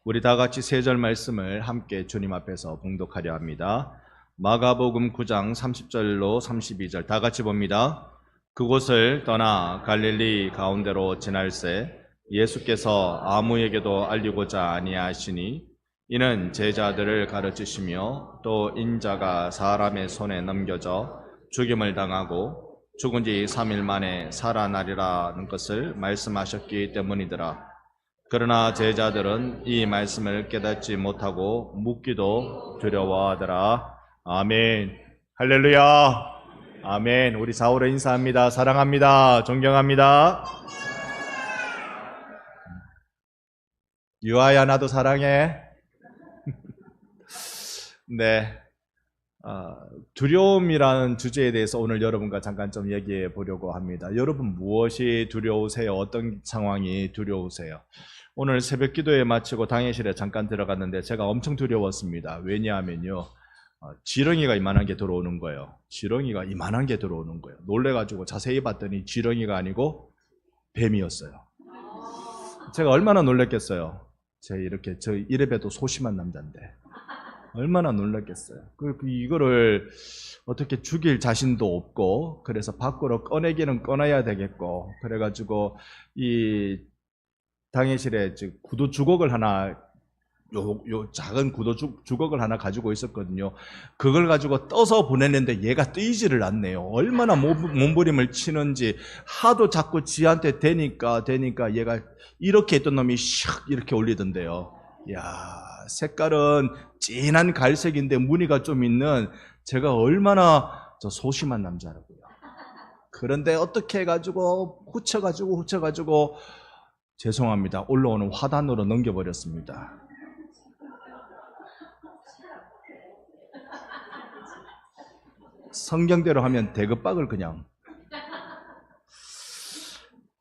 우리 다 같이 세 절 말씀을 함께 주님 앞에서 봉독하려 합니다. 마가복음 9장 30절로 32절 다 같이 봅니다. 그곳을 떠나 갈릴리 가운데로 지날새 예수께서 아무에게도 알리고자 아니하시니 이는 제자들을 가르치시며 또 인자가 사람의 손에 넘겨져 죽임을 당하고 죽은 지 3일 만에 살아나리라는 것을 말씀하셨기 때문이더라. 그러나 제자들은 이 말씀을 깨닫지 못하고 묻기도 두려워하더라. 아멘. 할렐루야. 아멘. 우리 사울을 인사합니다. 사랑합니다. 존경합니다. 유아야, 나도 사랑해. 네. 두려움이라는 주제에 대해서 오늘 여러분과 잠깐 좀 얘기해 보려고 합니다. 여러분 무엇이 두려우세요? 어떤 상황이 두려우세요? 오늘 새벽 기도에 마치고 당회실에 잠깐 들어갔는데 제가 엄청 두려웠습니다. 왜냐하면요, 지렁이가 이만한 게 들어오는 거예요. 지렁이가 이만한 게 들어오는 거예요. 놀래가지고 자세히 봤더니 지렁이가 아니고 뱀이었어요. 제가 얼마나 놀랬겠어요. 저 이래봬도 소심한 남자인데 얼마나 놀랐겠어요. 이거를 어떻게 죽일 자신도 없고, 그래서 밖으로 꺼내기는 꺼내야 되겠고, 그래가지고 이 당회실에 구두 주걱을 하나, 요 작은 구두 주걱을 하나 가지고 있었거든요. 그걸 가지고 떠서 보냈는데 얘가 뜨이지를 않네요. 얼마나 몸부림을 치는지. 하도 자꾸 지한테 대니까 얘가 이렇게 했던 놈이 샥 이렇게 올리던데요. 이야, 색깔은 진한 갈색인데 무늬가 좀 있는, 제가 얼마나 소심한 남자라고요. 그런데 어떻게 해가지고 후쳐가지고 죄송합니다, 올라오는 화단으로 넘겨버렸습니다. 성경대로 하면 대급박을 그냥.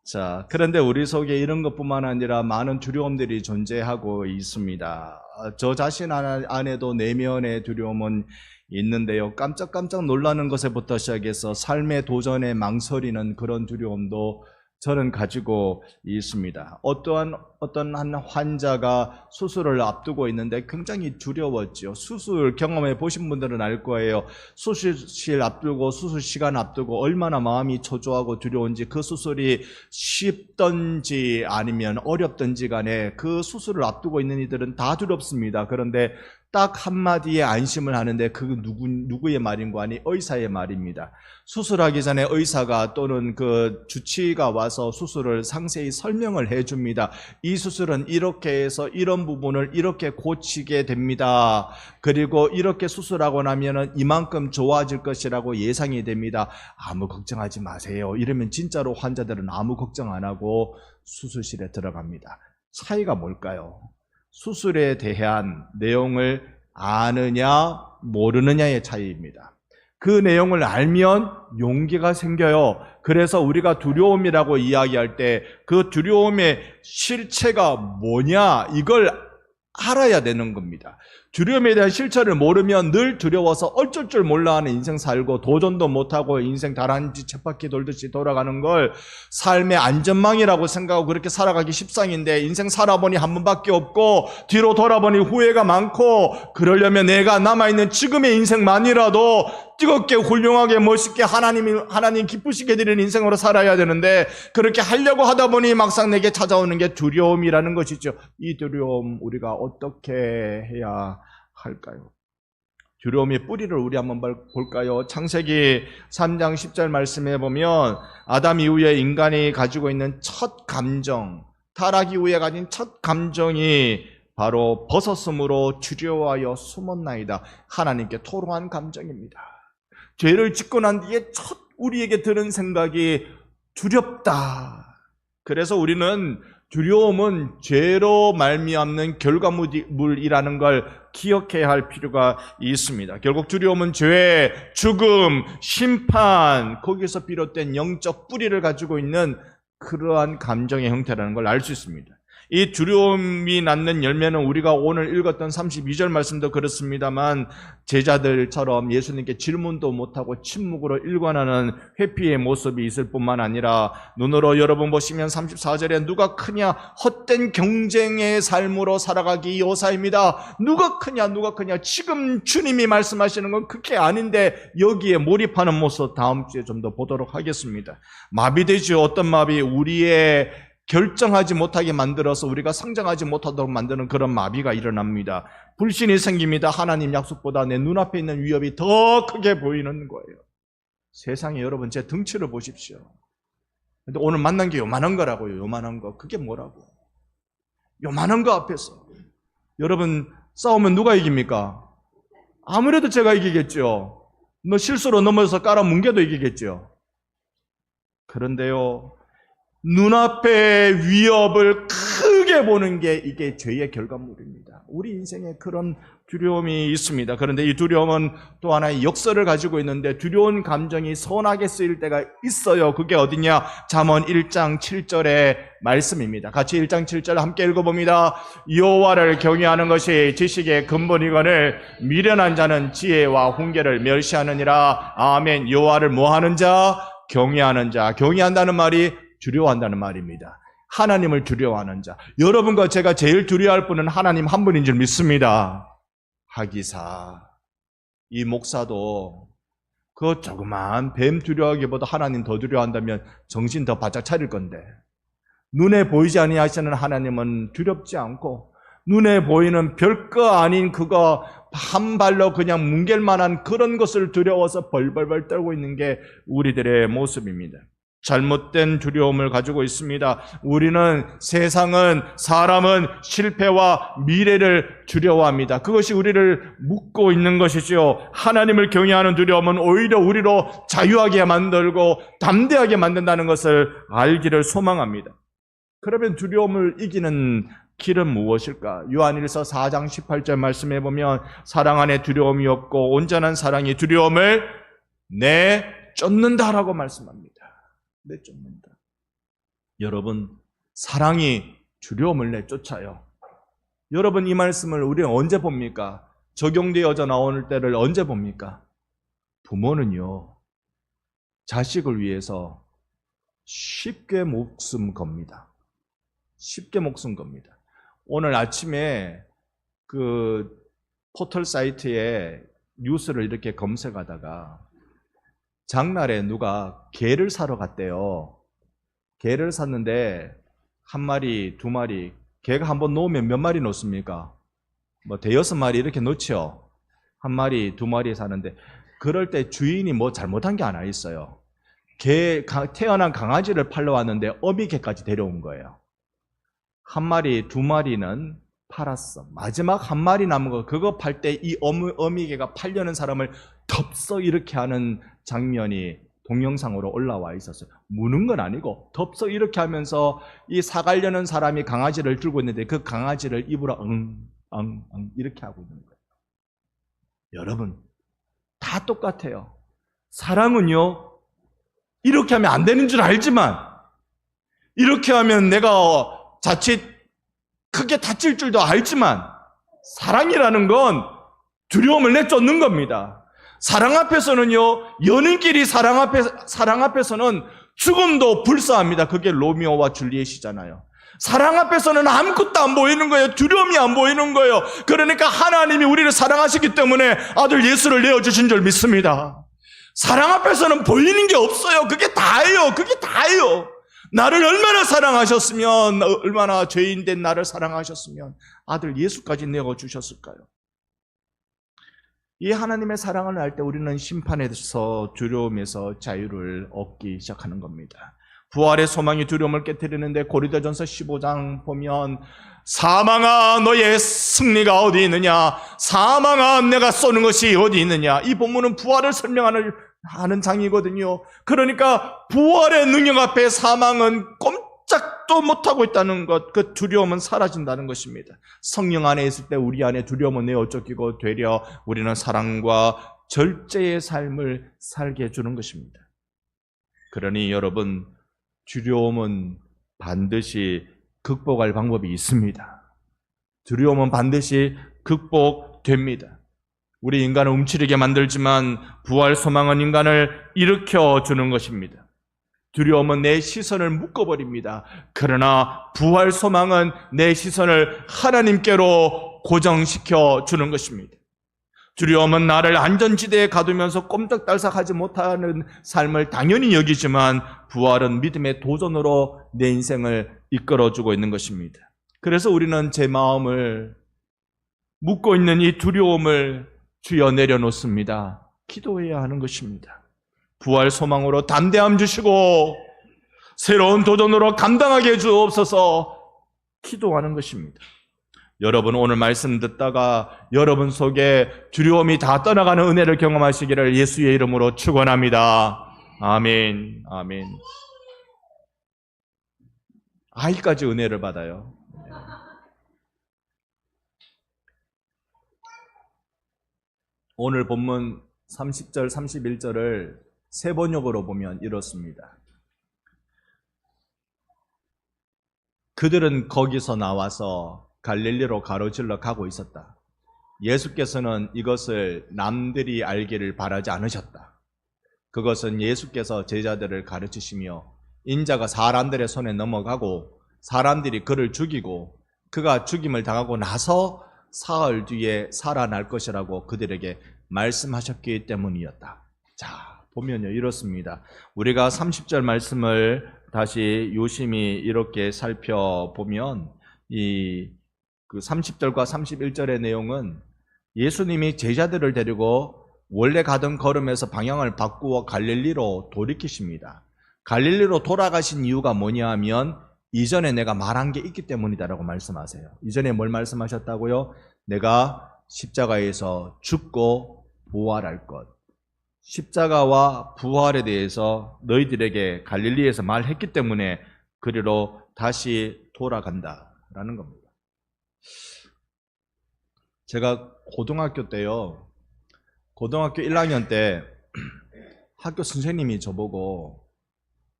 자, 그런데 우리 속에 이런 것뿐만 아니라 많은 두려움들이 존재하고 있습니다. 저 자신 안에도 내면의 두려움은 있는데요. 깜짝깜짝 놀라는 것에부터 시작해서 삶의 도전에 망설이는 그런 두려움도 저는 가지고 있습니다. 어떤 한 환자가 수술을 앞두고 있는데 굉장히 두려웠죠. 수술 경험해 보신 분들은 알 거예요. 수술실 앞두고 수술 시간 앞두고 얼마나 마음이 초조하고 두려운지, 그 수술이 쉽든지 아니면 어렵든지 간에 그 수술을 앞두고 있는 이들은 다 두렵습니다. 그런데 딱 한마디에 안심을 하는데 그 누구의 말인고 하니 의사의 말입니다. 수술하기 전에 의사가 또는 그 주치의가 와서 수술을 상세히 설명을 해줍니다. 이 수술은 이렇게 해서 이런 부분을 이렇게 고치게 됩니다. 그리고 이렇게 수술하고 나면은 이만큼 좋아질 것이라고 예상이 됩니다. 아무 걱정하지 마세요. 이러면 진짜로 환자들은 아무 걱정 안 하고 수술실에 들어갑니다. 차이가 뭘까요? 수술에 대한 내용을 아느냐 모르느냐의 차이입니다. 그 내용을 알면 용기가 생겨요. 그래서 우리가 두려움이라고 이야기할 때 그 두려움의 실체가 뭐냐, 이걸 알아야 되는 겁니다. 두려움에 대한 실체를 모르면 늘 두려워서 어쩔 줄 몰라 하는 인생 살고, 도전도 못하고 인생 다람쥐 쳇바퀴 돌듯이 돌아가는 걸 삶의 안전망이라고 생각하고 그렇게 살아가기 십상인데, 인생 살아보니 한 번밖에 없고 뒤로 돌아보니 후회가 많고, 그러려면 내가 남아있는 지금의 인생만이라도 뜨겁게 훌륭하게 멋있게 하나님 기쁘시게 드리는 인생으로 살아야 되는데, 그렇게 하려고 하다 보니 막상 내게 찾아오는 게 두려움이라는 것이죠. 이 두려움 우리가 어떻게 해야 할까요? 두려움의 뿌리를 우리 한번 볼까요? 창세기 3장 10절 말씀에 보면 아담 이후에 인간이 가지고 있는 첫 감정, 타락 이후에 가진 첫 감정이 바로 벗었으므로 두려워하여 숨었나이다. 하나님께 토로한 감정입니다. 죄를 짓고 난 뒤에 첫 우리에게 드는 생각이 두렵다. 그래서 우리는 두려움은 죄로 말미암는 결과물이라는 걸 기억해야 할 필요가 있습니다. 결국 두려움은 죄, 죽음, 심판, 거기서 비롯된 영적 뿌리를 가지고 있는 그러한 감정의 형태라는 걸 알 수 있습니다. 이 두려움이 낳는 열매는 우리가 오늘 읽었던 32절 말씀도 그렇습니다만 제자들처럼 예수님께 질문도 못하고 침묵으로 일관하는 회피의 모습이 있을 뿐만 아니라 눈으로 여러분 보시면 34절에 누가 크냐 헛된 경쟁의 삶으로 살아가기 요사입니다. 누가 크냐 누가 크냐 지금 주님이 말씀하시는 건 그게 아닌데 여기에 몰입하는 모습 다음 주에 좀 더 보도록 하겠습니다. 마비되죠. 어떤 마비? 우리의 결정하지 못하게 만들어서 우리가 성장하지 못하도록 만드는 그런 마비가 일어납니다. 불신이 생깁니다. 하나님 약속보다 내 눈앞에 있는 위협이 더 크게 보이는 거예요. 세상에 여러분 제 등치를 보십시오. 근데 오늘 만난 게 요만한 거라고요. 요만한 거. 그게 뭐라고? 요만한 거 앞에서 여러분 싸우면 누가 이깁니까? 아무래도 제가 이기겠죠. 뭐 실수로 넘어져서 깔아뭉개도 이기겠죠. 그런데요, 눈앞의 위협을 크게 보는 게 이게 죄의 결과물입니다. 우리 인생에 그런 두려움이 있습니다. 그런데 이 두려움은 또 하나의 역설을 가지고 있는데 두려운 감정이 선하게 쓰일 때가 있어요. 그게 어디냐? 잠언 1장 7절의 말씀입니다. 같이 1장 7절 함께 읽어봅니다. 여호와를 경외하는 것이 지식의 근본이거늘 미련한 자는 지혜와 훈계를 멸시하느니라. 아멘. 여호와를 뭐하는 자? 경외하는 자. 경외한다는 말이 두려워한다는 말입니다. 하나님을 두려워하는 자. 여러분과 제가 제일 두려워할 분은 하나님 한 분인 줄 믿습니다. 하기사 이 목사도 그 조그만 뱀 두려워하기보다 하나님 더 두려워한다면 정신 더 바짝 차릴 건데 눈에 보이지 아니하시는 하나님은 두렵지 않고 눈에 보이는 별거 아닌 그거 한 발로 그냥 뭉갤 만한 그런 것을 두려워서 벌벌벌 떨고 있는 게 우리들의 모습입니다. 잘못된 두려움을 가지고 있습니다. 우리는 세상은 사람은 실패와 미래를 두려워합니다. 그것이 우리를 묶고 있는 것이죠. 하나님을 경외하는 두려움은 오히려 우리로 자유하게 만들고 담대하게 만든다는 것을 알기를 소망합니다. 그러면 두려움을 이기는 길은 무엇일까? 요한일서 4장 18절 말씀해 보면 사랑 안에 두려움이 없고 온전한 사랑이 두려움을 내쫓는다라고 말씀합니다. 내쫓는다. 여러분, 사랑이 두려움을 내쫓아요. 여러분, 이 말씀을 우리는 언제 봅니까? 적용되어져 나오는 때를 언제 봅니까? 부모는요, 자식을 위해서 쉽게 목숨 겁니다. 쉽게 목숨 겁니다. 오늘 아침에 그 포털 사이트에 뉴스를 이렇게 검색하다가 장날에 누가 개를 사러 갔대요. 개를 샀는데 한 마리, 두 마리, 개가 한번 놓으면 몇 마리 놓습니까? 뭐 대여섯 마리 이렇게 놓죠. 한 마리, 두 마리 사는데 그럴 때 주인이 뭐 잘못한 게 하나 있어요. 태어난 강아지를 팔러 왔는데 어미개까지 데려온 거예요. 한 마리, 두 마리는 팔았어. 마지막 한 마리 남은 거 그거 팔 때 이 어미개가 팔려는 사람을 덥석 이렇게 하는 장면이 동영상으로 올라와 있었어요. 무는 건 아니고 덥석 이렇게 하면서 이 사가려는 사람이 강아지를 들고 있는데 그 강아지를 입으로 이렇게 하고 있는 거예요. 여러분, 다 똑같아요. 사랑은요, 이렇게 하면 안 되는 줄 알지만 이렇게 하면 내가 자칫 크게 다칠 줄도 알지만 사랑이라는 건 두려움을 내쫓는 겁니다. 사랑 앞에서는요, 연인끼리 사랑 앞에서는 죽음도 불사합니다. 그게 로미오와 줄리엣이잖아요. 사랑 앞에서는 아무것도 안 보이는 거예요. 두려움이 안 보이는 거예요. 그러니까 하나님이 우리를 사랑하시기 때문에 아들 예수를 내어주신 줄 믿습니다. 사랑 앞에서는 보이는 게 없어요. 그게 다예요. 그게 다예요. 나를 얼마나 사랑하셨으면, 얼마나 죄인된 나를 사랑하셨으면 아들 예수까지 내어주셨을까요? 이 하나님의 사랑을 알 때 우리는 심판에서 두려움에서 자유를 얻기 시작하는 겁니다. 부활의 소망이 두려움을 깨뜨리는데 고린도전서 15장 보면 사망아 너의 승리가 어디 있느냐, 사망아 내가 쏘는 것이 어디 있느냐. 이 본문은 부활을 설명하는 장이거든요. 그러니까 부활의 능력 앞에 사망은 꼼짝도 못하고 있다는 것, 그 두려움은 사라진다는 것입니다. 성령 안에 있을 때 우리 안에 두려움은 내어 쫓기고 되려 우리는 사랑과 절제의 삶을 살게 해주는 것입니다. 그러니 여러분, 두려움은 반드시 극복할 방법이 있습니다. 두려움은 반드시 극복됩니다. 우리 인간을 움츠리게 만들지만 부활 소망은 인간을 일으켜주는 것입니다. 두려움은 내 시선을 묶어버립니다. 그러나 부활 소망은 내 시선을 하나님께로 고정시켜 주는 것입니다. 두려움은 나를 안전지대에 가두면서 꼼짝달싹하지 못하는 삶을 당연히 여기지만 부활은 믿음의 도전으로 내 인생을 이끌어주고 있는 것입니다. 그래서 우리는 제 마음을 묶고 있는 이 두려움을 주여 내려놓습니다. 기도해야 하는 것입니다. 부활 소망으로 담대함 주시고 새로운 도전으로 감당하게 해주옵소서 기도하는 것입니다. 여러분 오늘 말씀 듣다가 여러분 속에 두려움이 다 떠나가는 은혜를 경험하시기를 예수의 이름으로 축원합니다. 아멘. 아멘. 아이까지 은혜를 받아요. 오늘 본문 30절, 31절을 세 번역으로 보면 이렇습니다. 그들은 거기서 나와서 갈릴리로 가로질러 가고 있었다. 예수께서는 이것을 남들이 알기를 바라지 않으셨다. 그것은 예수께서 제자들을 가르치시며 인자가 사람들의 손에 넘어가고 사람들이 그를 죽이고 그가 죽임을 당하고 나서 사흘 뒤에 살아날 것이라고 그들에게 말씀하셨기 때문이었다. 자, 보면요 이렇습니다. 우리가 30절 말씀을 다시 유심히 이렇게 살펴보면 그 30절과 31절의 내용은 예수님이 제자들을 데리고 원래 가던 걸음에서 방향을 바꾸어 갈릴리로 돌이키십니다. 갈릴리로 돌아가신 이유가 뭐냐 하면 이전에 내가 말한 게 있기 때문이다라고 말씀하세요. 이전에 뭘 말씀하셨다고요? 내가 십자가에서 죽고 부활할 것. 십자가와 부활에 대해서 너희들에게 갈릴리에서 말했기 때문에 그리로 다시 돌아간다라는 겁니다. 제가 고등학교 때요, 고등학교 1학년 때 학교 선생님이 저보고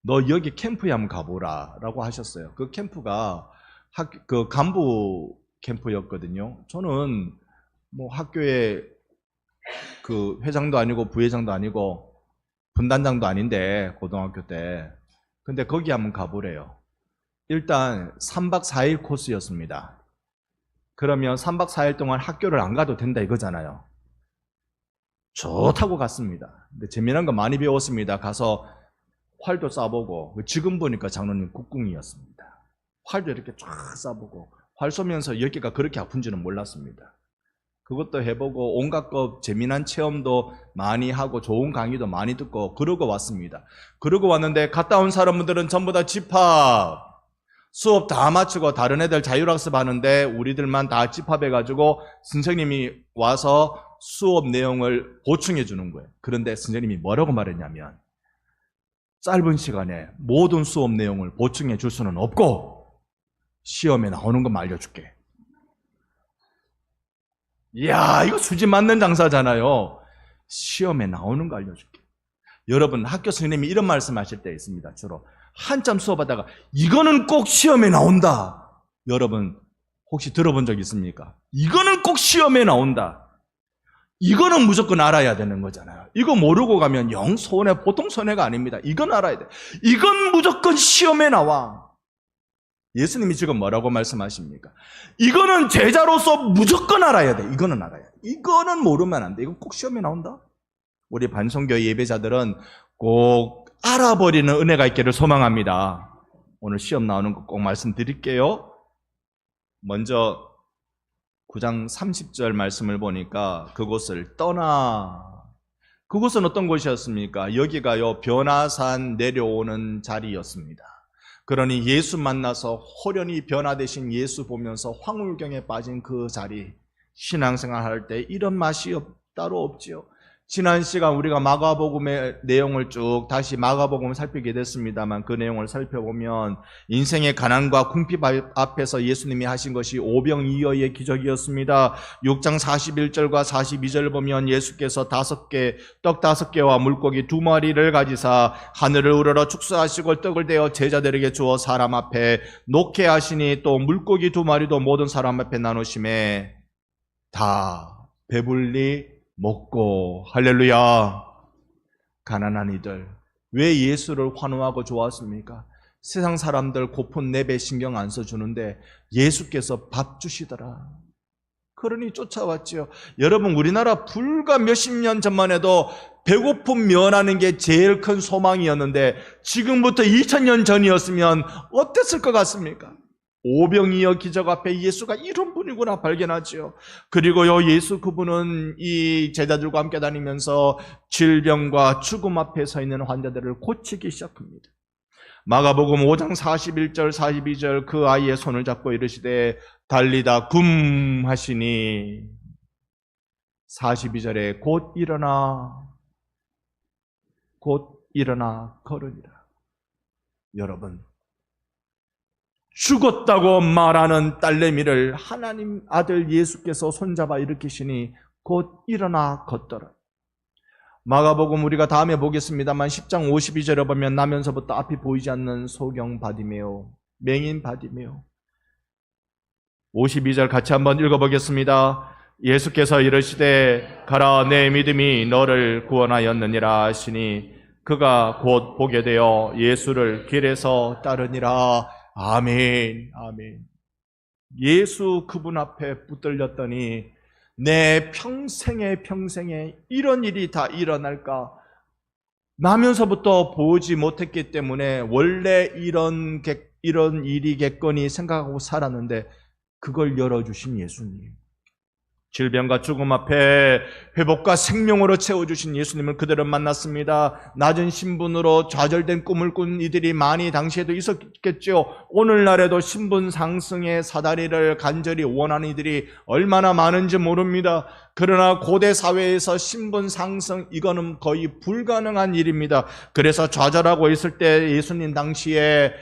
너 여기 캠프에 한번 가보라 라고 하셨어요. 그 캠프가 그 간부 캠프였거든요. 저는 뭐 학교에 그 회장도 아니고 부회장도 아니고 분단장도 아닌데 고등학교 때. 근데 거기 한번 가보래요. 일단 3박 4일 코스였습니다. 그러면 3박 4일 동안 학교를 안 가도 된다 이거잖아요. 좋다고 갔습니다. 근데 재미난 거 많이 배웠습니다. 가서 활도 쏴보고, 지금 보니까 장로님 국궁이었습니다. 활도 이렇게 쫙 쏴보고, 활 쏘면서 여기가 그렇게 아픈지는 몰랐습니다. 그것도 해보고 온갖 것 재미난 체험도 많이 하고 좋은 강의도 많이 듣고 그러고 왔습니다. 그러고 왔는데 갔다 온 사람들은 전부 다 집합, 수업 다 마치고 다른 애들 자율학습 하는데 우리들만 다 집합해가지고 선생님이 와서 수업 내용을 보충해 주는 거예요. 그런데 선생님이 뭐라고 말했냐면 짧은 시간에 모든 수업 내용을 보충해 줄 수는 없고 시험에 나오는 것만 알려줄게. 이야, 이거 수지 맞는 장사잖아요. 시험에 나오는 거 알려줄게. 여러분 학교 선생님이 이런 말씀하실 때 있습니다. 주로 한참 수업하다가 이거는 꼭 시험에 나온다. 여러분 혹시 들어본 적 있습니까? 이거는 꼭 시험에 나온다. 이거는 무조건 알아야 되는 거잖아요. 이거 모르고 가면 영 손해, 보통 손해가 아닙니다. 이건 알아야 돼. 이건 무조건 시험에 나와. 예수님이 지금 뭐라고 말씀하십니까? 이거는 제자로서 무조건 알아야 돼. 이거는 알아야 돼. 이거는 모르면 안 돼. 이건 꼭 시험에 나온다. 우리 반송교회 예배자들은 꼭 알아버리는 은혜가 있기를 소망합니다. 오늘 시험 나오는 거 꼭 말씀드릴게요. 먼저 9장 30절 말씀을 보니까 그곳을 떠나. 그곳은 어떤 곳이었습니까? 여기가요 변화산 내려오는 자리였습니다. 그러니 예수 만나서 호련히 변화되신 예수 보면서 황홀경에 빠진 그 자리, 신앙생활 할 때 이런 맛이 따로 없지요. 지난 시간 우리가 마가복음의 내용을 쭉 다시 마가복음을 살피게 됐습니다만 그 내용을 살펴보면 인생의 가난과 궁핍 앞에서 예수님이 하신 것이 오병이어의 기적이었습니다. 6장 41절과 42절 보면 예수께서 떡 5개와 물고기 2마리를 가지사 하늘을 우러러 축사하시고 떡을 떼어 제자들에게 주어 사람 앞에 놓게 하시니 또 물고기 2마리도 모든 사람 앞에 나누심에 다 배불리 먹고. 할렐루야. 가난한 이들, 왜 예수를 환호하고 좋아했습니까? 세상 사람들 고픈 네 배 신경 안 써주는데 예수께서 밥 주시더라. 그러니 쫓아왔지요. 여러분, 우리나라 불과 몇십 년 전만 해도 배고픔 면하는 게 제일 큰 소망이었는데 지금부터 2000년 전이었으면 어땠을 것 같습니까? 오병이어 기적 앞에 예수가 이런 분이구나 발견하죠. 그리고요, 예수 그분은 이 제자들과 함께 다니면서 질병과 죽음 앞에 서 있는 환자들을 고치기 시작합니다. 마가복음 5장 41절 42절 그 아이의 손을 잡고 이르시되 달리다 굼 하시니 42절에 곧 일어나 걸으니라. 여러분, 죽었다고 말하는 딸내미를 하나님 아들 예수께서 손잡아 일으키시니 곧 일어나 걷더라. 마가복음 우리가 다음에 보겠습니다만 10장 52절에 보면 나면서부터 앞이 보이지 않는 소경 바디메오, 맹인 바디메오. 52절 같이 한번 읽어보겠습니다. 예수께서 이르시되 가라, 내 믿음이 너를 구원하였느니라 하시니 그가 곧 보게 되어 예수를 길에서 따르니라. 아멘, 아멘. 예수 그분 앞에 붙들렸더니 내 평생에 이런 일이 다 일어날까? 나면서부터 보지 못했기 때문에 원래 이런 일이겠거니 생각하고 살았는데 그걸 열어주신 예수님. 질병과 죽음 앞에 회복과 생명으로 채워주신 예수님을 그들은 만났습니다. 낮은 신분으로 좌절된 꿈을 꾼 이들이 많이 당시에도 있었겠죠. 오늘날에도 신분 상승의 사다리를 간절히 원하는 이들이 얼마나 많은지 모릅니다. 그러나 고대 사회에서 신분 상승, 이거는 거의 불가능한 일입니다. 그래서 좌절하고 있을 때 예수님 당시에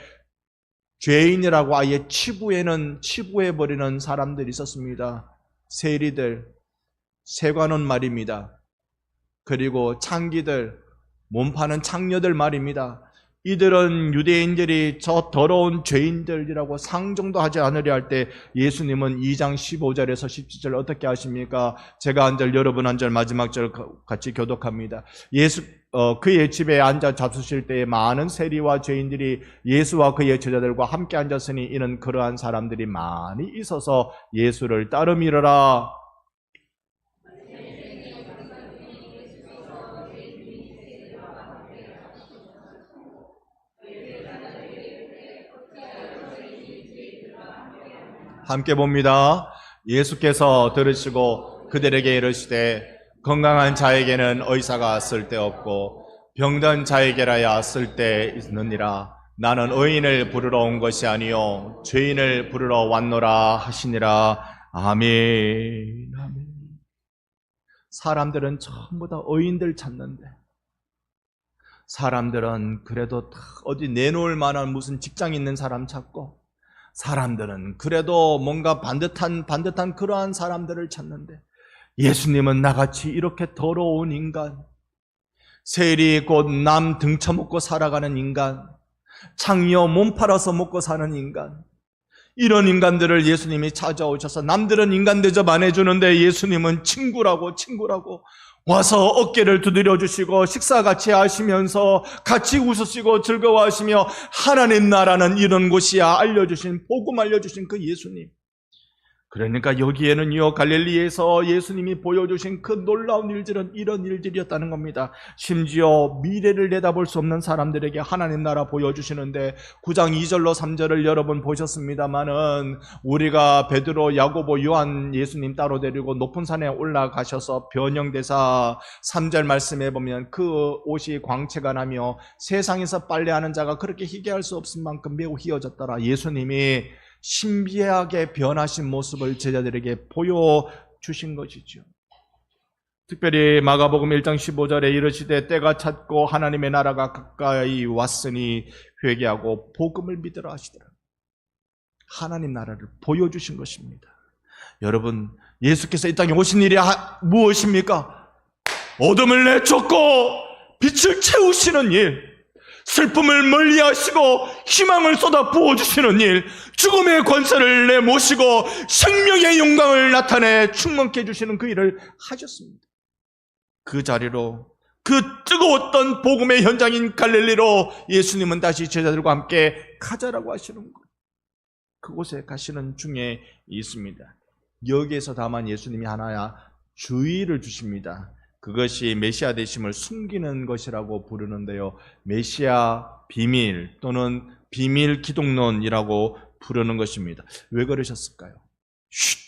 죄인이라고 아예 치부해버리는 사람들이 있었습니다. 세리들, 세관원 말입니다. 그리고 창기들, 몸 파는 창녀들 말입니다. 이들은 유대인들이 저 더러운 죄인들이라고 상종도 하지 않으려 할 때 예수님은 2장 15절에서 17절 어떻게 하십니까? 제가 한 절, 여러분 한 절, 마지막 절 같이 교독합니다. 그의 집에 앉아 잡수실 때에 많은 세리와 죄인들이 예수와 그의 제자들과 함께 앉았으니 이는 그러한 사람들이 많이 있어서 예수를 따름이러라. 함께 봅니다. 예수께서 들으시고 그들에게 이르시되 건강한 자에게는 의사가 쓸데없고 병든 자에게라야 쓸데있느니라. 나는 의인을 부르러 온 것이 아니요 죄인을 부르러 왔노라 하시니라. 아멘. 아멘. 사람들은 전부 다 의인들 찾는데, 사람들은 그래도 어디 내놓을 만한 무슨 직장 있는 사람 찾고, 사람들은 그래도 뭔가 반듯한 그러한 사람들을 찾는데, 예수님은 나같이 이렇게 더러운 인간, 세리 곧 남 등쳐먹고 살아가는 인간, 창녀 몸 팔아서 먹고 사는 인간, 이런 인간들을 예수님이 찾아오셔서 남들은 인간 대접 안 해주는데 예수님은 친구라고 와서 어깨를 두드려 주시고 식사 같이 하시면서 같이 웃으시고 즐거워하시며 하나님 나라는 이런 곳이야 알려주신, 복음 알려주신 그 예수님. 그러니까 여기에는요, 갈릴리에서 예수님이 보여주신 그 놀라운 일들은 이런 일들이었다는 겁니다. 심지어 미래를 내다볼 수 없는 사람들에게 하나님 나라 보여주시는데 9장 2절로 3절을 여러분 보셨습니다마는, 우리가 베드로, 야고보, 요한 예수님 따로 데리고 높은 산에 올라가셔서 변형대사 3절 말씀해 보면 그 옷이 광채가 나며 세상에서 빨래하는 자가 그렇게 희게할 수 없을 만큼 매우 희어졌더라. 예수님이 신비하게 변하신 모습을 제자들에게 보여주신 것이죠. 특별히 마가복음 1장 15절에 이르시되 때가 찼고 하나님의 나라가 가까이 왔으니 회개하고 복음을 믿으라 하시더라. 하나님 나라를 보여주신 것입니다. 여러분, 예수께서 이 땅에 오신 일이 무엇입니까? 어둠을 내쫓고 빛을 채우시는 일, 슬픔을 멀리하시고 희망을 쏟아 부어주시는 일, 죽음의 권세를 내모시고 생명의 영광을 나타내 충만케 해주시는 그 일을 하셨습니다. 그 자리로, 그 뜨거웠던 복음의 현장인 갈릴리로 예수님은 다시 제자들과 함께 가자라고 하시는 것, 그곳에 가시는 중에 있습니다. 여기에서 다만 예수님이 하나야 주의를 주십니다. 그것이 메시아 되심을 숨기는 것이라고 부르는데요, 메시아 비밀 또는 비밀 기독론이라고 부르는 것입니다. 왜 그러셨을까요? 쉿!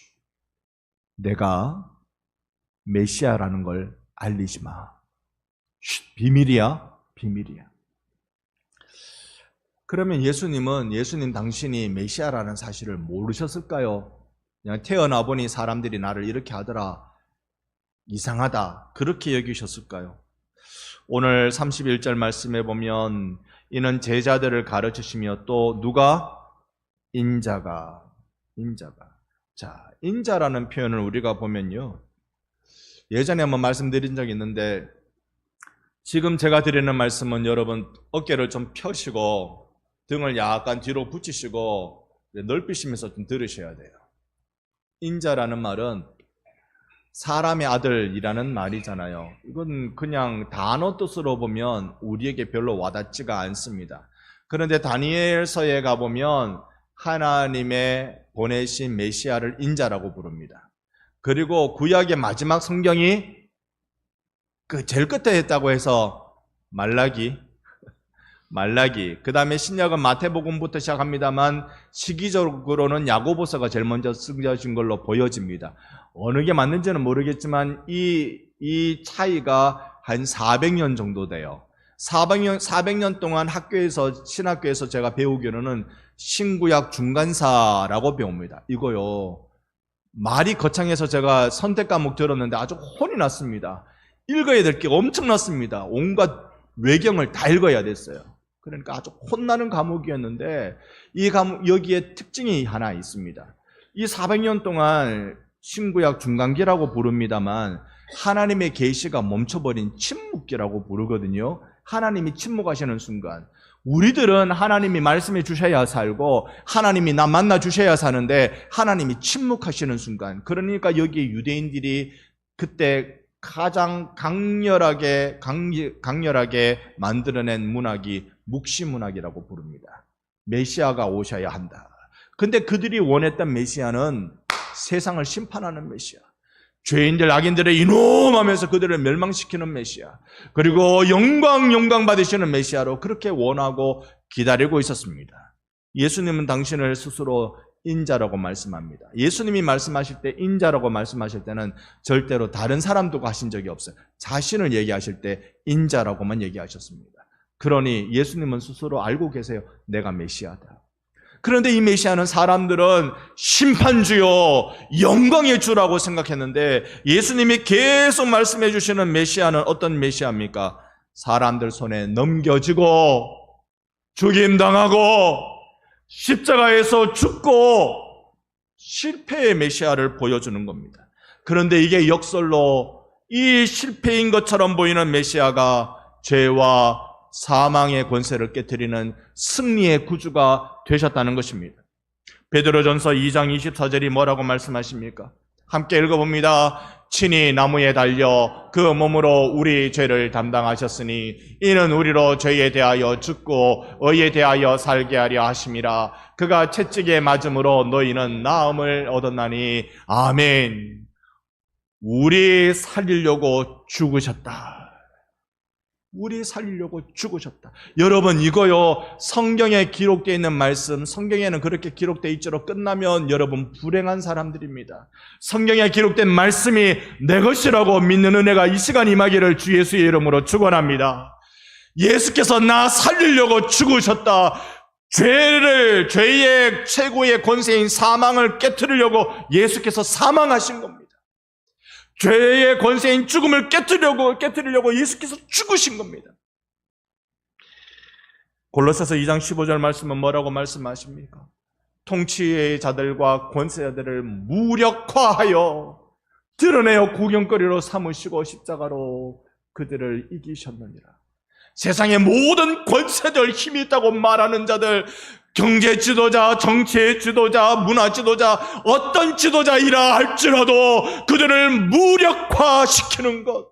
내가 메시아라는 걸 알리지 마. 쉿! 비밀이야? 비밀이야. 그러면 예수님 당신이 메시아라는 사실을 모르셨을까요? 그냥 태어나 보니 사람들이 나를 이렇게 하더라, 이상하다, 그렇게 여기셨을까요? 오늘 31절 말씀에 보면 이는 제자들을 가르치시며 또 누가? 인자가. 자, 인자라는 표현을 우리가 보면요, 예전에 한번 말씀드린 적이 있는데, 지금 제가 드리는 말씀은 여러분 어깨를 좀 펴시고 등을 약간 뒤로 붙이시고 넓히시면서 좀 들으셔야 돼요. 인자라는 말은 사람의 아들이라는 말이잖아요. 이건 그냥 단어 뜻으로 보면 우리에게 별로 와닿지가 않습니다. 그런데 다니엘서에 가보면 하나님의 보내신 메시아를 인자라고 부릅니다. 그리고 구약의 마지막 성경이 그 제일 끝에 했다고 해서 말라기, 그 다음에 신약은 마태복음부터 시작합니다만 시기적으로는 야고보서가 제일 먼저 쓰여진 걸로 보여집니다. 어느 게 맞는지는 모르겠지만 이 차이가 한 400년 정도 돼요. 400년 동안 신학교에서 제가 배우기로는 신구약 중간사라고 배웁니다. 이거요, 말이 거창해서 제가 선택 과목 들었는데 아주 혼이 났습니다. 읽어야 될 게 엄청났습니다. 온갖 외경을 다 읽어야 됐어요. 그러니까 아주 혼나는 과목이었는데, 이 과목, 여기에 특징이 하나 있습니다. 이 400년 동안 신구약 중간기라고 부릅니다만 하나님의 계시가 멈춰버린 침묵기라고 부르거든요. 하나님이 침묵하시는 순간, 우리들은 하나님이 말씀해 주셔야 살고 하나님이 나 만나 주셔야 사는데 하나님이 침묵하시는 순간, 그러니까 여기 유대인들이 그때 가장 강렬하게 만들어낸 문학이 묵시문학이라고 부릅니다. 메시아가 오셔야 한다. 근데 그들이 원했던 메시아는 세상을 심판하는 메시아, 죄인들 악인들의 이놈하면서 그들을 멸망시키는 메시아, 그리고 영광 받으시는 메시아로 그렇게 원하고 기다리고 있었습니다. 예수님은 당신을 스스로 인자라고 말씀합니다. 예수님이 말씀하실 때, 인자라고 말씀하실 때는 절대로 다른 사람도 하신 적이 없어요. 자신을 얘기하실 때 인자라고만 얘기하셨습니다. 그러니 예수님은 스스로 알고 계세요. 내가 메시아다. 그런데 이 메시아는 사람들은 심판주요, 영광의 주라고 생각했는데, 예수님이 계속 말씀해 주시는 메시아는 어떤 메시아입니까? 사람들 손에 넘겨지고 죽임당하고 십자가에서 죽고 실패의 메시아를 보여주는 겁니다. 그런데 이게 역설로 이 실패인 것처럼 보이는 메시아가 죄와 사망의 권세를 깨트리는 승리의 구주가 되셨다는 것입니다. 베드로전서 2장 24절이 뭐라고 말씀하십니까? 함께 읽어봅니다. 친히 나무에 달려 그 몸으로 우리 죄를 담당하셨으니 이는 우리로 죄에 대하여 죽고 의에 대하여 살게 하려 하심이라. 그가 채찍에 맞음으로 너희는 나음을 얻었나니. 아멘. 우리 살리려고 죽으셨다. 우리 살리려고 죽으셨다. 여러분, 이거요, 성경에 기록되어 있는 말씀, 성경에는 그렇게 기록되어 있지로 끝나면 여러분 불행한 사람들입니다. 성경에 기록된 말씀이 내 것이라고 믿는 은혜가 이 시간 임하기를 주 예수의 이름으로 축원합니다. 예수께서 나 살리려고 죽으셨다. 죄의 최고의 권세인 사망을 깨트리려고 예수께서 사망하신 겁니다. 죄의 권세인 죽음을 깨뜨리려고 예수께서 죽으신 겁니다. 골로새서 2장 15절 말씀은 뭐라고 말씀하십니까? 통치의 자들과 권세자들을 무력화하여 드러내어 구경거리로 삼으시고 십자가로 그들을 이기셨느니라. 세상의 모든 권세들, 힘이 있다고 말하는 자들, 경제 지도자, 정치의 지도자, 문화 지도자, 어떤 지도자이라 할지라도 그들을 무력화시키는 것,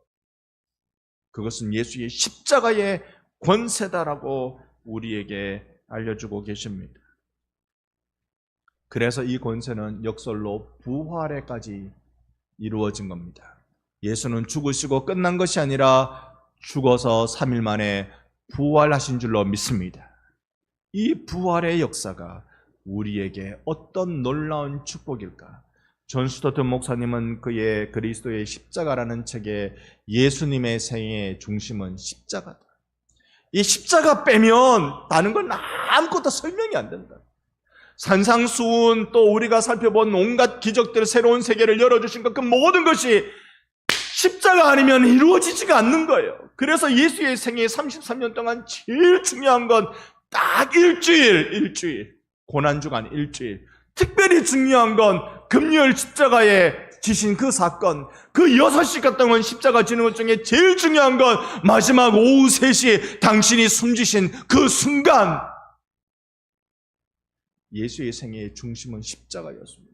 그것은 예수의 십자가의 권세다라고 우리에게 알려주고 계십니다. 그래서 이 권세는 역설로 부활에까지 이루어진 겁니다. 예수는 죽으시고 끝난 것이 아니라 죽어서 3일 만에 부활하신 줄로 믿습니다. 이 부활의 역사가 우리에게 어떤 놀라운 축복일까? 존 스토트 목사님은 그의 그리스도의 십자가라는 책에 예수님의 생애의 중심은 십자가다. 이 십자가 빼면 다른 건 아무것도 설명이 안 된다. 산상수훈, 또 우리가 살펴본 온갖 기적들, 새로운 세계를 열어주신 것, 그 모든 것이 십자가 아니면 이루어지지가 않는 거예요. 그래서 예수의 생애 33년 동안 제일 중요한 건 딱 일주일, 고난주간 일주일. 특별히 중요한 건 금요일 십자가에 지신 그 사건, 그 6시간 동안 십자가 지는 것 중에 제일 중요한 건 마지막 오후 3시에 당신이 숨지신 그 순간. 예수의 생애의 중심은 십자가였습니다.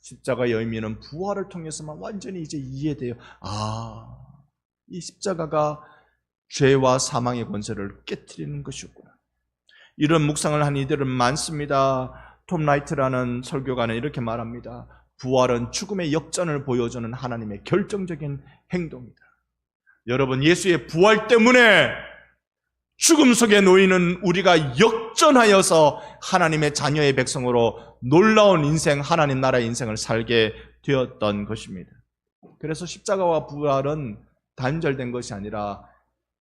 십자가의 의미는 부활을 통해서만 완전히 이제 이해돼요. 이 십자가가 죄와 사망의 권세를 깨트리는 것이었구나. 이런 묵상을 한 이들은 많습니다. 톰 라이트라는 설교가는 이렇게 말합니다. 부활은 죽음의 역전을 보여주는 하나님의 결정적인 행동이다. 여러분, 예수의 부활 때문에 죽음 속에 놓이는 우리가 역전하여서 하나님의 자녀의 백성으로 놀라운 인생, 하나님 나라의 인생을 살게 되었던 것입니다. 그래서 십자가와 부활은 단절된 것이 아니라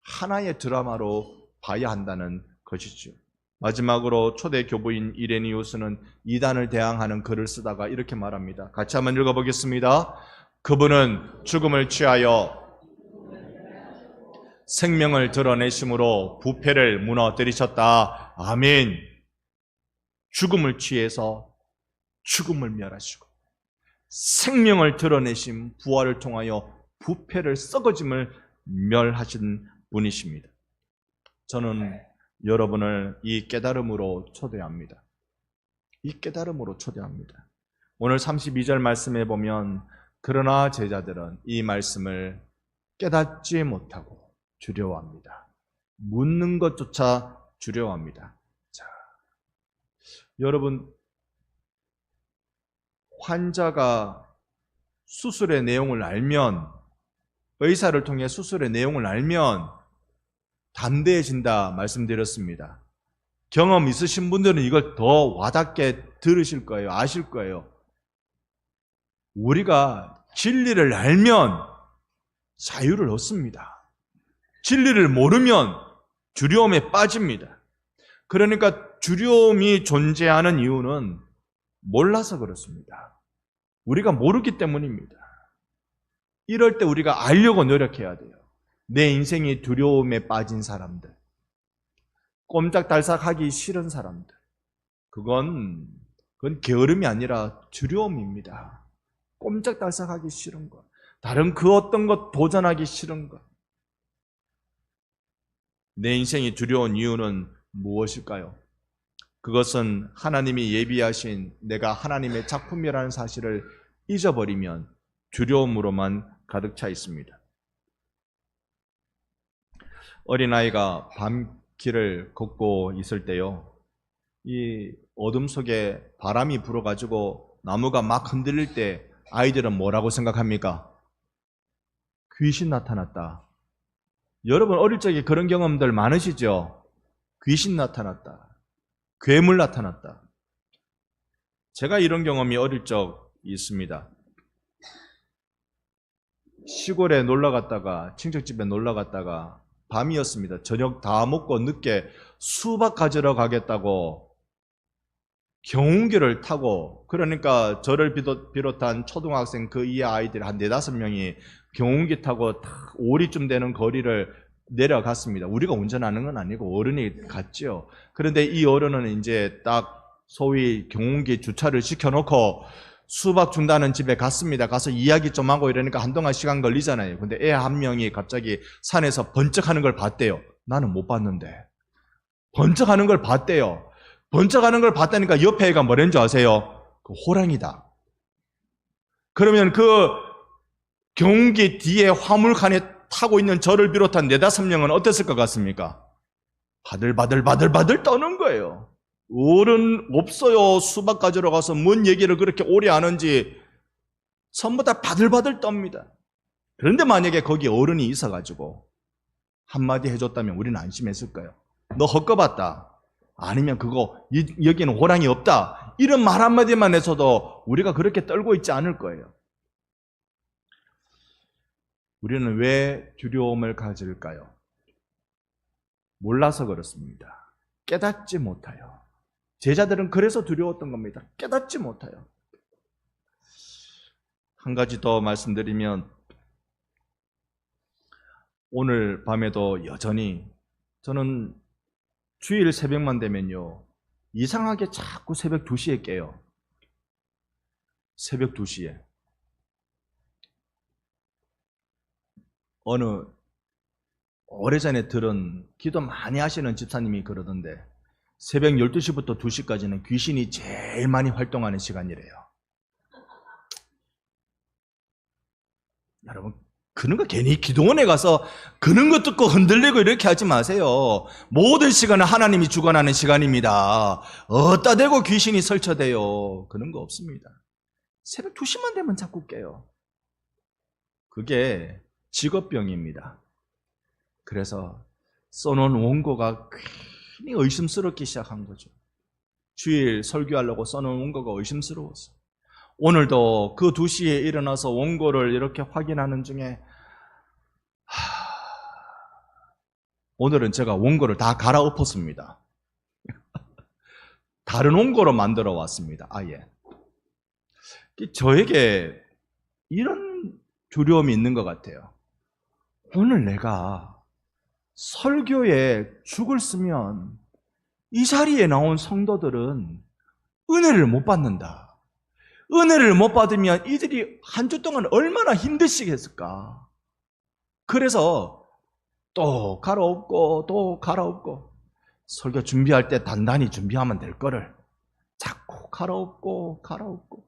하나의 드라마로 봐야 한다는 것이죠. 마지막으로 초대 교부인 이레니우스는 이단을 대항하는 글을 쓰다가 이렇게 말합니다. 같이 한번 읽어보겠습니다. 그분은 죽음을 취하여 생명을 드러내심으로 부패를 무너뜨리셨다. 아멘. 죽음을 취해서 죽음을 멸하시고 생명을 드러내심, 부활을 통하여 부패를, 썩어짐을 멸하신 분이십니다. 저는 여러분을 이 깨달음으로 초대합니다. 이 깨달음으로 초대합니다. 오늘 32절 말씀에 보면 그러나 제자들은 이 말씀을 깨닫지 못하고 두려워합니다. 묻는 것조차 두려워합니다. 자, 여러분, 환자가 수술의 내용을 알면, 의사를 통해 수술의 내용을 알면 담대해진다 말씀드렸습니다. 경험 있으신 분들은 이걸 더 와닿게 들으실 거예요. 아실 거예요. 우리가 진리를 알면 자유를 얻습니다. 진리를 모르면 두려움에 빠집니다. 그러니까 두려움이 존재하는 이유는 몰라서 그렇습니다. 우리가 모르기 때문입니다. 이럴 때 우리가 알려고 노력해야 돼요. 내 인생이 두려움에 빠진 사람들, 꼼짝달싹하기 싫은 사람들, 그건 게으름이 아니라 두려움입니다. 꼼짝달싹하기 싫은 것, 다른 그 어떤 것 도전하기 싫은 것. 내 인생이 두려운 이유는 무엇일까요? 그것은 하나님이 예비하신 내가 하나님의 작품이라는 사실을 잊어버리면 두려움으로만 가득 차 있습니다. 어린아이가 밤길을 걷고 있을 때요, 이 어둠 속에 바람이 불어가지고 나무가 막 흔들릴 때 아이들은 뭐라고 생각합니까? 귀신 나타났다. 여러분 어릴 적에 그런 경험들 많으시죠? 귀신 나타났다. 괴물 나타났다. 제가 이런 경험이 어릴 적 있습니다. 시골에 놀러 갔다가, 친척집에 놀러 갔다가 밤이었습니다. 저녁 다 먹고 늦게 수박 가지러 가겠다고 경운기를 타고, 그러니까 저를 비롯한 초등학생 그 이하 아이들 한 4-5명이 경운기 타고 딱 오리쯤 되는 거리를 내려갔습니다. 우리가 운전하는 건 아니고 어른이 갔죠. 그런데 이 어른은 이제 딱 소위 경운기 주차를 시켜놓고 수박 준다는 집에 갔습니다. 가서 이야기 좀 하고 이러니까 한동안 시간 걸리잖아요. 근데 애 한 명이 갑자기 산에서 번쩍하는 걸 봤대요. 나는 못 봤는데. 번쩍하는 걸 봤대요. 번쩍하는 걸 봤다니까 옆에 애가 뭐라는 줄 아세요? 그 호랑이다. 그러면 그 경운기 뒤에 화물칸에 타고 있는 저를 비롯한 4-5명은 어땠을 것 같습니까? 바들바들 떠는 거예요. 어른 없어요. 수박 가지러 가서 뭔 얘기를 그렇게 오래 하는지 전부 다 바들바들 떱니다. 그런데 만약에 거기 어른이 있어가지고 한마디 해줬다면 우리는 안심했을까요? 너 헛거봤다. 아니면 그거 여기는 호랑이 없다. 이런 말 한마디만 해서도 우리가 그렇게 떨고 있지 않을 거예요. 우리는 왜 두려움을 가질까요? 몰라서 그렇습니다. 깨닫지 못하여. 제자들은 그래서 두려웠던 겁니다. 깨닫지 못하여. 한 가지 더 말씀드리면 오늘 밤에도 여전히 저는 주일 새벽만 되면요 이상하게 자꾸 새벽 2시에 깨요. 새벽 2시에. 어느 오래전에 들은 기도 많이 하시는 집사님이 그러던데 새벽 12시부터 2시까지는 귀신이 제일 많이 활동하는 시간이래요. 여러분 그런 거 괜히 기도원에 가서 그런 거 듣고 흔들리고 이렇게 하지 마세요. 모든 시간은 하나님이 주관하는 시간입니다. 어디다 대고 귀신이 설쳐대요. 그런 거 없습니다. 새벽 2시만 되면 자꾸 깨요. 그게 직업병입니다. 그래서 써놓은 원고가 괜히 의심스럽기 시작한 거죠. 주일 설교하려고 써놓은 원고가 의심스러웠어요. 오늘도 그 2시에 일어나서 원고를 이렇게 확인하는 중에 오늘은 제가 원고를 다 갈아엎었습니다. 다른 원고로 만들어 왔습니다. 아예. 저에게 이런 두려움이 있는 것 같아요. 오늘 내가 설교에 죽을 쓰면 이 자리에 나온 성도들은 은혜를 못 받는다. 은혜를 못 받으면 이들이 한 주 동안 얼마나 힘드시겠을까. 그래서 또 갈아엎고 또 갈아엎고 설교 준비할 때 단단히 준비하면 될 거를 자꾸 갈아엎고 갈아엎고.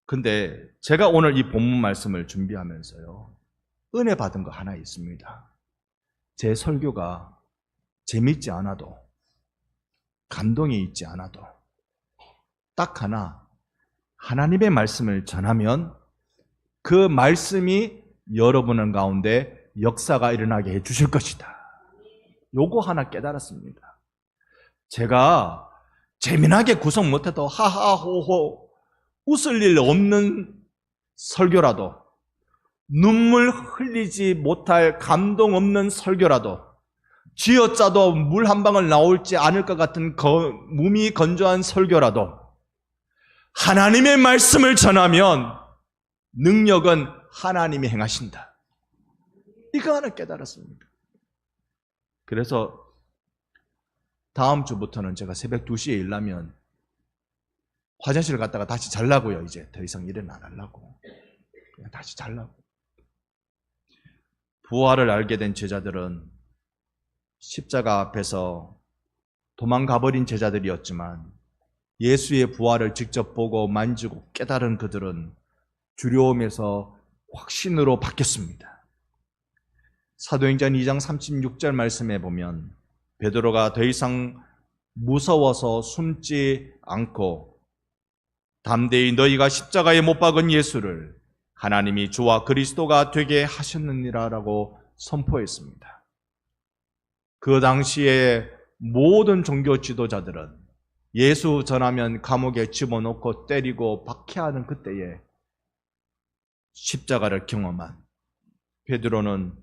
근데 제가 오늘 이 본문 말씀을 준비하면서요 은혜 받은 거 하나 있습니다. 제 설교가 재밌지 않아도 감동이 있지 않아도 딱 하나, 하나님의 말씀을 전하면 그 말씀이 여러분 가운데 역사가 일어나게 해주실 것이다. 요거 하나 깨달았습니다. 제가 재미나게 구성 못해도 하하호호 웃을 일 없는 설교라도 눈물 흘리지 못할 감동 없는 설교라도 쥐어짜도 물 한 방울 나올지 않을 것 같은 몸이 건조한 설교라도 하나님의 말씀을 전하면 능력은 하나님이 행하신다. 이거 하나 깨달았습니다. 그래서 다음 주부터는 제가 새벽 2시에 일나면 화장실을 갔다가 다시 자려고요. 이제 더 이상 일은 안 하려고. 그냥 다시 자려고. 부활을 알게 된 제자들은 십자가 앞에서 도망가버린 제자들이었지만 예수의 부활을 직접 보고 만지고 깨달은 그들은 두려움에서 확신으로 바뀌었습니다. 사도행전 2장 36절 말씀에 보면 베드로가 더 이상 무서워서 숨지 않고 담대히 너희가 십자가에 못 박은 예수를 하나님이 주와 그리스도가 되게 하셨느니라 라고 선포했습니다. 그 당시에 모든 종교 지도자들은 예수 전하면 감옥에 집어넣고 때리고 박해하는 그때에 십자가를 경험한 베드로는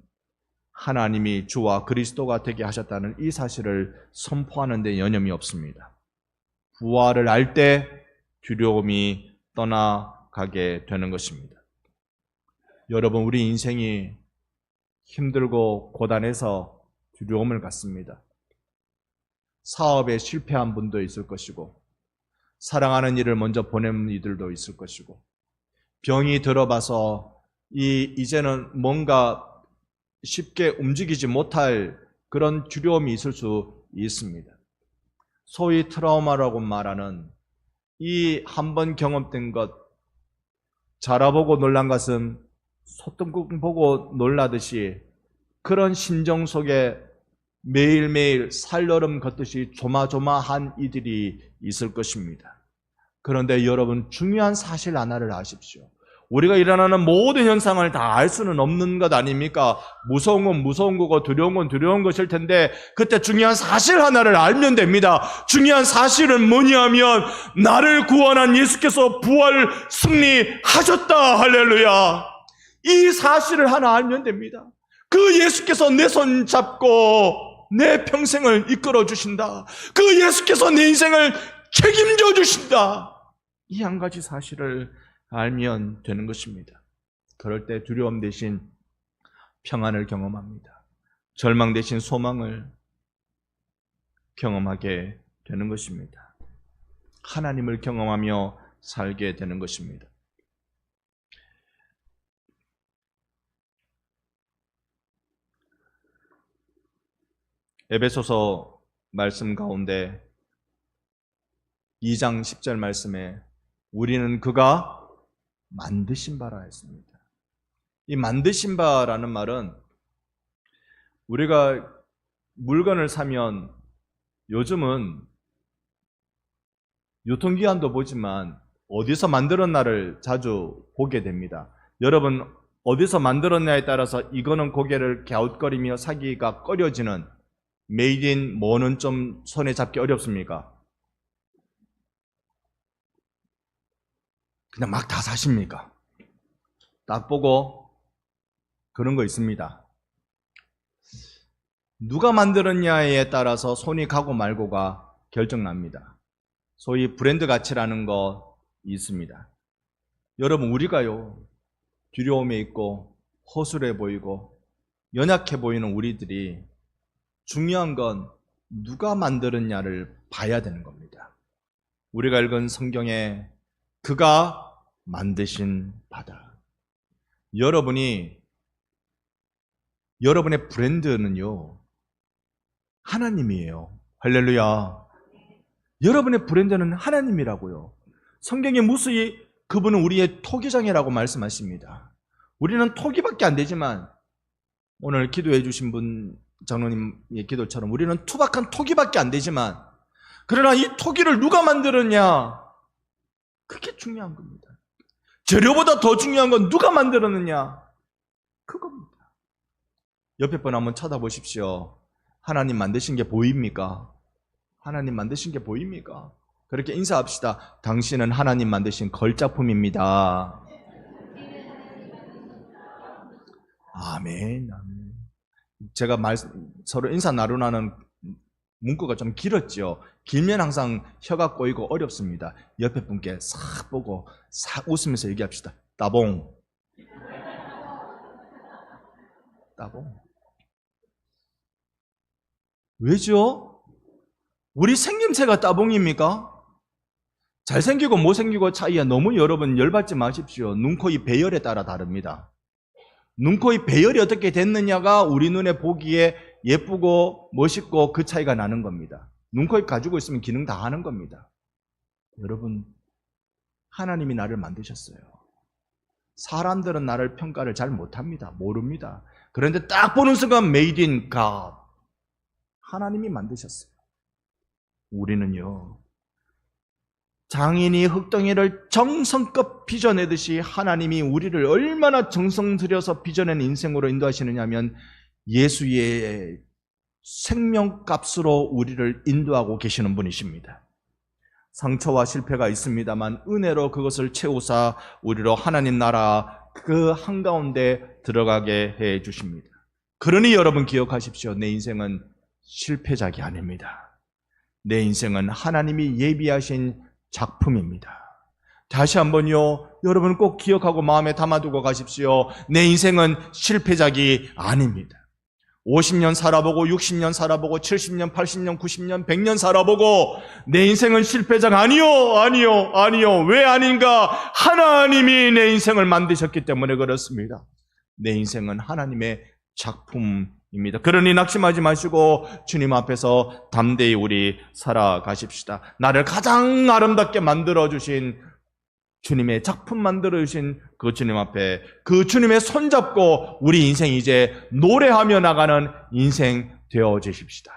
하나님이 주와 그리스도가 되게 하셨다는 이 사실을 선포하는 데 여념이 없습니다. 부활을 알 때 두려움이 떠나가게 되는 것입니다. 여러분, 우리 인생이 힘들고 고단해서 두려움을 갖습니다. 사업에 실패한 분도 있을 것이고, 사랑하는 일을 먼저 보낸 이들도 있을 것이고, 병이 들어봐서 이제는 뭔가 쉽게 움직이지 못할 그런 두려움이 있을 수 있습니다. 소위 트라우마라고 말하는 이 한 번 경험된 것, 자라보고 놀란 것은 소똥 보고 놀라듯이 그런 심정 속에 매일매일 살얼음 걷듯이 조마조마한 이들이 있을 것입니다. 그런데 여러분, 중요한 사실 하나를 아십시오. 우리가 일어나는 모든 현상을 다 알 수는 없는 것 아닙니까? 무서운 건 무서운 거고 두려운 건 두려운 것일 텐데, 그때 중요한 사실 하나를 알면 됩니다. 중요한 사실은 뭐냐면 나를 구원한 예수께서 부활 승리하셨다. 할렐루야. 이 사실을 하나 알면 됩니다. 그 예수께서 내 손 잡고 내 평생을 이끌어 주신다. 그 예수께서 내 인생을 책임져 주신다. 이 한 가지 사실을 알면 되는 것입니다. 그럴 때 두려움 대신 평안을 경험합니다. 절망 대신 소망을 경험하게 되는 것입니다. 하나님을 경험하며 살게 되는 것입니다. 에베소서 말씀 가운데 2장 10절 말씀에 우리는 그가 만드신 바라 했습니다. 이 만드신 바라는 말은 우리가 물건을 사면 요즘은 유통기한도 보지만 어디서 만들었나를 자주 보게 됩니다. 여러분, 어디서 만들었냐에 따라서 이거는 고개를 갸웃거리며 사기가 꺼려지는 메이드 인 뭐는 좀 손에 잡기 어렵습니까? 그냥 막 다 사십니까? 딱 보고 그런 거 있습니다. 누가 만들었냐에 따라서 손이 가고 말고가 결정납니다. 소위 브랜드 가치라는 거 있습니다. 여러분, 우리가요, 두려움에 있고 허술해 보이고 연약해 보이는 우리들이 중요한 건 누가 만들었냐를 봐야 되는 겁니다. 우리가 읽은 성경에 그가 만드신 바다. 여러분의 브랜드는요, 하나님이에요. 할렐루야. 여러분의 브랜드는 하나님이라고요. 성경에 무수히 그분은 우리의 토기장이라고 말씀하십니다. 우리는 토기밖에 안 되지만, 오늘 기도해 주신 분 장로님의 기도처럼 우리는 투박한 토기밖에 안 되지만, 그러나 이 토기를 누가 만들었냐, 그게 중요한 겁니다. 재료보다 더 중요한 건 누가 만들었느냐, 그겁니다. 옆에 분 한번 쳐다보십시오. 하나님 만드신 게 보입니까? 하나님 만드신 게 보입니까? 그렇게 인사합시다. 당신은 하나님 만드신 걸작품입니다. 아멘, 아멘. 제가 서로 인사 나누라는 문구가 좀 길었죠. 길면 항상 혀가 꼬이고 어렵습니다. 옆에 분께 싹 보고 싹 웃으면서 얘기합시다. 따봉. 따봉. 왜죠? 우리 생김새가 따봉입니까? 잘생기고 못생기고 차이야 너무 여러분 열받지 마십시오. 눈, 코, 입 배열에 따라 다릅니다. 눈, 코, 입 배열이 어떻게 됐느냐가 우리 눈에 보기에 예쁘고 멋있고 그 차이가 나는 겁니다. 눈, 코, 입 가지고 있으면 기능 다 하는 겁니다. 여러분, 하나님이 나를 만드셨어요. 사람들은 나를 평가를 잘 못합니다. 모릅니다. 그런데 딱 보는 순간 Made in God. 하나님이 만드셨어요. 우리는요, 장인이 흙덩이를 정성껏 빚어내듯이 하나님이 우리를 얼마나 정성 들여서 빚어낸 인생으로 인도하시느냐 하면 예수의 생명값으로 우리를 인도하고 계시는 분이십니다. 상처와 실패가 있습니다만 은혜로 그것을 채우사 우리로 하나님 나라 그 한가운데 들어가게 해 주십니다. 그러니 여러분 기억하십시오. 내 인생은 실패작이 아닙니다. 내 인생은 하나님이 예비하신 작품입니다. 다시 한번요, 여러분 꼭 기억하고 마음에 담아두고 가십시오. 내 인생은 실패작이 아닙니다. 50년 살아보고 60년 살아보고 70년, 80년, 90년, 100년 살아보고 내 인생은 실패작 아니요. 왜 아닌가? 하나님이 내 인생을 만드셨기 때문에 그렇습니다. 내 인생은 하나님의 작품입니다. 그러니 낙심하지 마시고 주님 앞에서 담대히 우리 살아가십시다. 나를 가장 아름답게 만들어주신 주님의 작품 만들어주신 그 주님 앞에 그 주님의 손잡고 우리 인생 이제 노래하며 나가는 인생 되어 주십시다.